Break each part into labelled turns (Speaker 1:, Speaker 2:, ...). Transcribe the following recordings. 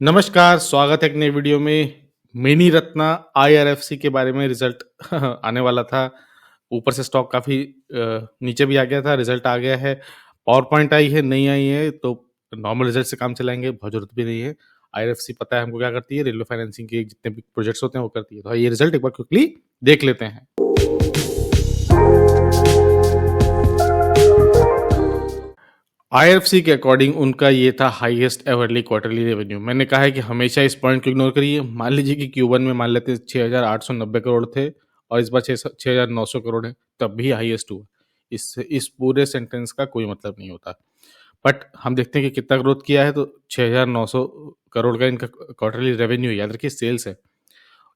Speaker 1: नमस्कार, स्वागत है एक नई वीडियो में। मिनी रत्ना आईआरएफसी के बारे में रिजल्ट आने वाला था। ऊपर से स्टॉक काफ़ी नीचे भी आ गया था, रिजल्ट आ गया है। पावर पॉइंट आई है, नहीं आई है, तो नॉर्मल रिजल्ट से काम चलाएँगे, बहुत ज़रूरत भी नहीं है। आईआरएफसी पता है हमको क्या करती है, रेलवे फाइनेंसिंग के जितने भी प्रोजेक्ट्स होते हैं वो करती है। तो ये रिजल्ट एक बार क्विकली देख लेते हैं। आईएफसी के अकॉर्डिंग उनका ये था हाईएस्ट एवरली क्वार्टरली रेवेन्यू। मैंने कहा है कि हमेशा इस पॉइंट को इग्नोर करिए। मान लीजिए कि Q1 में मान लेते हैं 6,890 करोड़ थे और इस बार 6,900 करोड़ है, तब भी हाईएस्ट हुआ। इससे इस पूरे सेंटेंस का कोई मतलब नहीं होता। बट हम देखते हैं कि कितना ग्रोथ किया है, तो 6,900 करोड़ का इनका क्वार्टरली रेवेन्यू, याद रखिए सेल्स है।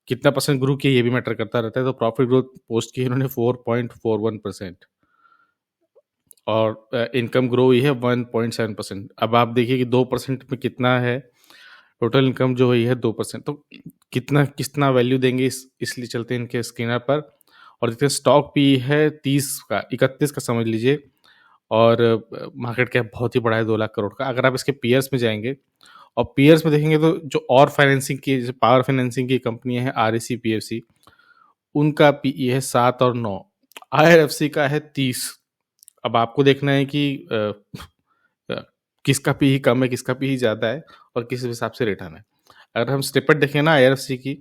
Speaker 1: कितना परसेंट ग्रो किया ये भी मैटर करता रहता है। तो प्रॉफिट ग्रोथ पोस्ट की इन्होंने 4.41% और इनकम ग्रो हुई है 1.7%। अब आप देखिए कि 2% में कितना है, टोटल इनकम जो हुई है 2%। तो कितना कितना वैल्यू देंगे, इसलिए चलते हैं इनके स्क्रीनर पर और देखते हैं। स्टॉक पी है 30 का, 31 का समझ लीजिए, और मार्केट कैप बहुत ही बड़ा है 2 लाख करोड़ का। अगर आप इसके पीयर्स में जाएंगे और पीयर्स में देखेंगे तो जो और फाइनेंसिंग की, जो पावर फाइनेंसिंग की कंपनियां हैं, आरईसी, पीएफसी, उनका पीई है 7 और 9। आईआरएफसी का है 30। अब आपको देखना है कि अ, किसका पीई कम है, किसका पीई ज़्यादा है और किस हिसाब से रेट आना है। अगर हम स्निपेट देखें ना आईआरएफसी की,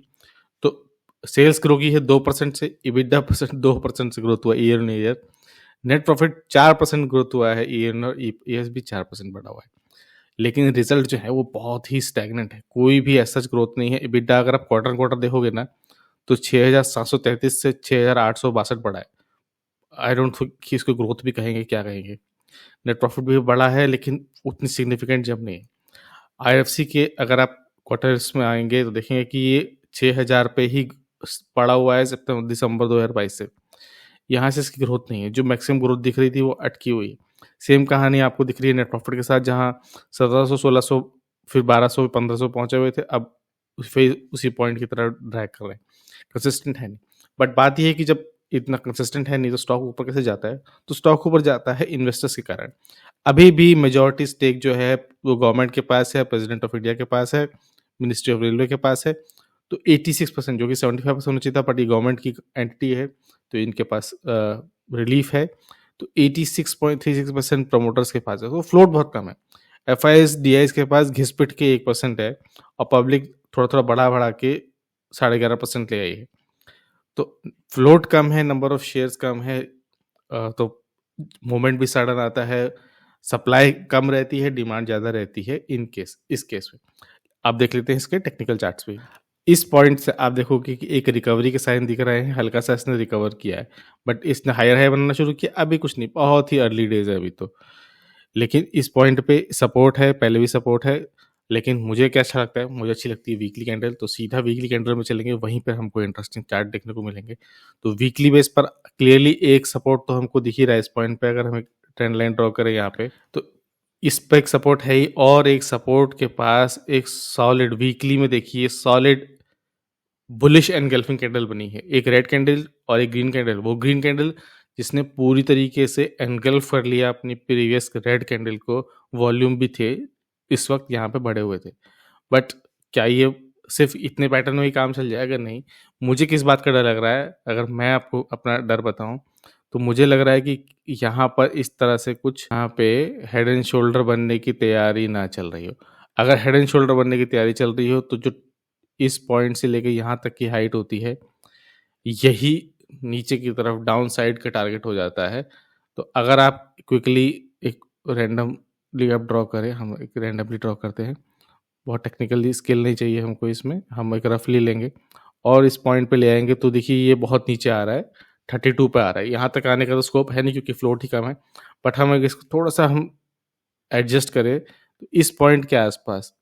Speaker 1: तो सेल्स ग्रो की है 2% से, इबिडा परसेंट 2% से ग्रोथ हुआ year on year. Net profit 4% growth हुआ है ईयर, और ईपीएस भी 4% बढ़ा हुआ है। लेकिन रिजल्ट जो है वो बहुत ही स्टैग्नेंट है, कोई भी ऐसा ग्रोथ नहीं है। इबिडा अगर आप क्वार्टर क्वार्टर देखोगे ना, तो 6,733 से 6,862 बढ़ा है। आई डोंट थिंक कि इसको ग्रोथ भी कहेंगे, क्या कहेंगे। नेट प्रॉफिट भी बढ़ा है, लेकिन उतनी सिग्निफिकेंट जब नहीं। आईएफसी के अगर आप क्वार्टर्स में आएंगे तो देखेंगे कि ये 6,000 पे ही पड़ा हुआ है सितंबर दिसंबर 2022 से। यहाँ से इसकी ग्रोथ नहीं है। जो मैक्सिमम ग्रोथ दिख रही थी वो अटकी हुई है। सेम कहानी आपको दिख रही है नेट प्रॉफिट के साथ, जहाँ 1700, 1600, फिर 1200, 1500 पहुंचे हुए थे, अब फिर उसी पॉइंट की तरह ड्रैग कर रहे हैं। कंसिस्टेंट है नहीं। बट बात यह है कि जब इतना कंसिस्टेंट है नहीं, तो स्टॉक ऊपर कैसे जाता है? तो स्टॉक ऊपर जाता है इन्वेस्टर्स के कारण। अभी भी मेजॉरिटी स्टेक जो है वो गवर्नमेंट के पास है, प्रेसिडेंट ऑफ इंडिया के पास है, मिनिस्ट्री ऑफ रेलवे के पास है। तो 86%, जो कि 75% होना चाहिए था, बट ये गवर्नमेंट की एंटिटी है, तो इनके पास रिलीफ है। तो 86.36% प्रमोटर्स के पास है, तो फ्लोट बहुत कम है। F I S D I के पास घिसपिट के 1% है, और पब्लिक थोड़ा थोड़ा बढ़ा बढ़ा के 11.5% ले आई है। तो फ्लोट कम है, नंबर ऑफ शेयर्स कम है, तो मूवमेंट भी सडन आता है। सप्लाई कम रहती है, डिमांड ज़्यादा रहती है इस केस में। आप देख लेते हैं इसके टेक्निकल चार्ट्स पे। इस पॉइंट से आप देखोगे कि एक रिकवरी के साइन दिख रहे हैं, हल्का सा इसने रिकवर किया है, बट इसने हायर हाई बनना शुरू किया, अभी कुछ नहीं, बहुत ही अर्ली डेज है अभी तो। लेकिन इस पॉइंट पे सपोर्ट है, पहले भी सपोर्ट है। लेकिन मुझे क्या अच्छा लगता है, मुझे अच्छी लगती है वीकली कैंडल, तो सीधा वीकली कैंडल में चलेंगे, वहीं पर हमको इंटरेस्टिंग चार्ट देखने को मिलेंगे। तो वीकली बेस पर क्लियरली एक सपोर्ट तो हमको दिख ही रहा है इस पॉइंट पे। अगर हम एक ट्रेंड लाइन ड्रॉ करें यहाँ पे, तो इस पे एक सपोर्ट है ही, और एक सपोर्ट के पास एक सॉलिड वीकली में देखिए सॉलिड बुलिश एनगल्फिंग कैंडल बनी है। एक रेड कैंडल और एक ग्रीन कैंडल। वो ग्रीन कैंडल जिसने पूरी तरीके से एनगल्फ कर लिया अपनी प्रीवियस रेड कैंडल को, वॉल्यूम भी थे इस वक्त यहाँ पे बढ़े हुए थे। बट क्या ये सिर्फ इतने पैटर्न में ही काम चल जाएगा? नहीं। मुझे किस बात का डर लग रहा है, अगर मैं आपको अपना डर बताऊं, तो मुझे लग रहा है कि यहाँ पर इस तरह से कुछ यहाँ पे हेड एंड शोल्डर बनने की तैयारी ना चल रही हो। अगर हेड एंड शोल्डर बनने की तैयारी चल रही हो, तो जो इस पॉइंट से लेके यहाँ तक की हाइट होती है, यही नीचे की तरफ डाउन साइड का टारगेट हो जाता है। तो अगर आप क्विकली एक रैंडमली आप ड्रॉ करें, हम एक रैंडमली ड्रॉ करते हैं, बहुत टेक्निकली स्किल नहीं चाहिए हमको इसमें, हम एक रफली लेंगे और इस पॉइंट पे ले आएंगे, तो देखिए ये बहुत नीचे आ रहा है, 32 पे आ रहा है। यहाँ तक आने का तो स्कोप है नहीं, क्योंकि फ्लोट ही कम है। बट हम अगर इसको थोड़ा सा हम एडजस्ट करें, तो इस पॉइंट के आसपास,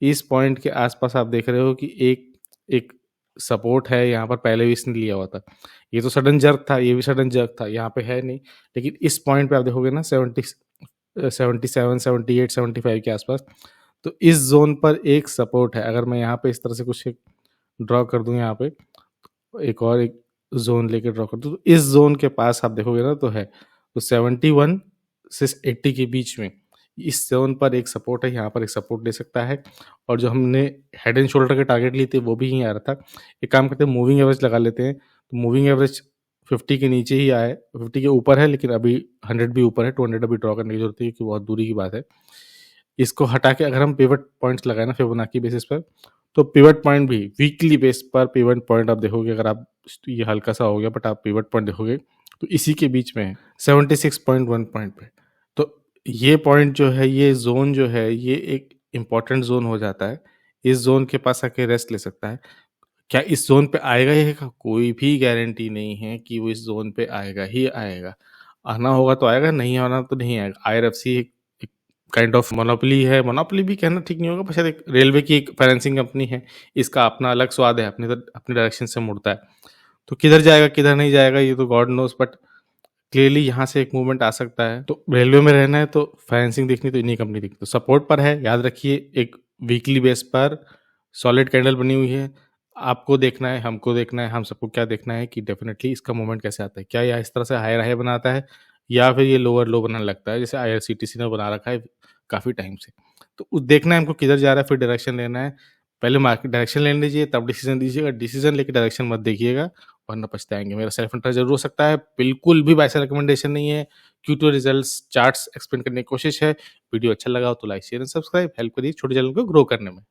Speaker 1: इस पॉइंट के आसपास आप देख रहे हो कि एक एक सपोर्ट है यहाँ पर, पहले भी इसने लिया हुआ था। ये तो सडन जर्क था, ये भी सडन जर्क था, यहाँ पे है नहीं। लेकिन इस पॉइंट पे आप देखोगे ना 77, 78, 75 के आसपास, तो इस जोन पर एक सपोर्ट है। अगर मैं यहाँ पे इस तरह से कुछ ड्रॉ कर दूं, यहाँ पे एक और एक जोन लेके ड्रॉ कर दूं, तो इस जोन के पास आप देखोगे ना, तो है तो 71 से 80 के बीच में इस ज़ोन पर एक सपोर्ट है, यहाँ पर एक सपोर्ट ले सकता है और जो हमने हेड एंड शोल्डर के टारगेट लिए थे वो भी यहीं आ रहा था। एक काम करते हैं मूविंग एवरेज लगा लेते हैं, तो मूविंग एवरेज 50 के नीचे ही आया है, 50 के ऊपर है लेकिन अभी 100 भी ऊपर है, 200 अभी ड्रॉ करने की ज़रूरत है क्योंकि बहुत दूरी की बात है। इसको हटा के अगर हम पिवट पॉइंट्स लगाएँ ना फिबोनाची बेसिस पर, तो पिवट पॉइंट भी वीकली बेस पर पिवट पॉइंट आप देखोगे, अगर आप ये हल्का-सा हो गया बट आप पिवट पॉइंट देखोगे तो इसी के बीच में है 76.1 पॉइंट पे। तो ये पॉइंट जो है, ये ज़ोन जो है, ये एक इम्पोर्टेंट ज़ोन हो जाता है। इस ज़ोन के पास आके रेस्ट ले सकता है। क्या इस ज़ोन पे आएगा ही आएगा? कोई भी गारंटी नहीं है कि वो इस ज़ोन पे आएगा ही आएगा। आना होगा तो आएगा, नहीं आना तो नहीं आएगा। आईआरएफसी एक एक काइंड ऑफ मोनोपोली है, मोनोपोली भी कहना ठीक नहीं होगा, पर शायद एक रेलवे की एक फाइनेंसिंग कंपनी है। इसका अपना अलग स्वाद है, अपनी डायरेक्शन से मुड़ता है। तो किधर जाएगा, किधर नहीं जाएगा, ये तो गॉड नोज़, बट क्लियरली यहाँ से एक मूवमेंट आ सकता है। तो रेलवे में रहना है तो फाइनेंसिंग देखनी तो इन्हीं कंपनी देखनी। तो सपोर्ट पर है, याद रखिए, एक वीकली बेस पर सॉलिड कैंडल बनी हुई है। आपको देखना है, हमको देखना है, हम सबको क्या देखना है कि डेफिनिटली इसका मूवमेंट कैसे आता है। क्या ये इस तरह से हायर हाई बनाता है या फिर ये लोअर लो बनाने लगता है, जैसे आईआरसीटीसी ने बना रखा है काफ़ी टाइम से। तो देखना है हमको किधर जा रहा है, फिर डायरेक्शन लेना है। पहले मार्केट डायरेक्शन लेने दीजिए, तब डिसीजन दीजिएगा। डिसीजन लेके डायरेक्शन मत देखिएगा, वरना पछताएँगे। मेरा सेल्फ इंटरेस्ट ज़रूर हो सकता है, बिल्कुल भी बाय सेल रिकमेंडेशन नहीं है। Q2 रिजल्ट्स, चार्ट्स एक्सप्लेन करने की कोशिश है। वीडियो अच्छा लगा हो तो like, share and subscribe. Help करिए छोटे चैनल को ग्रो करने में।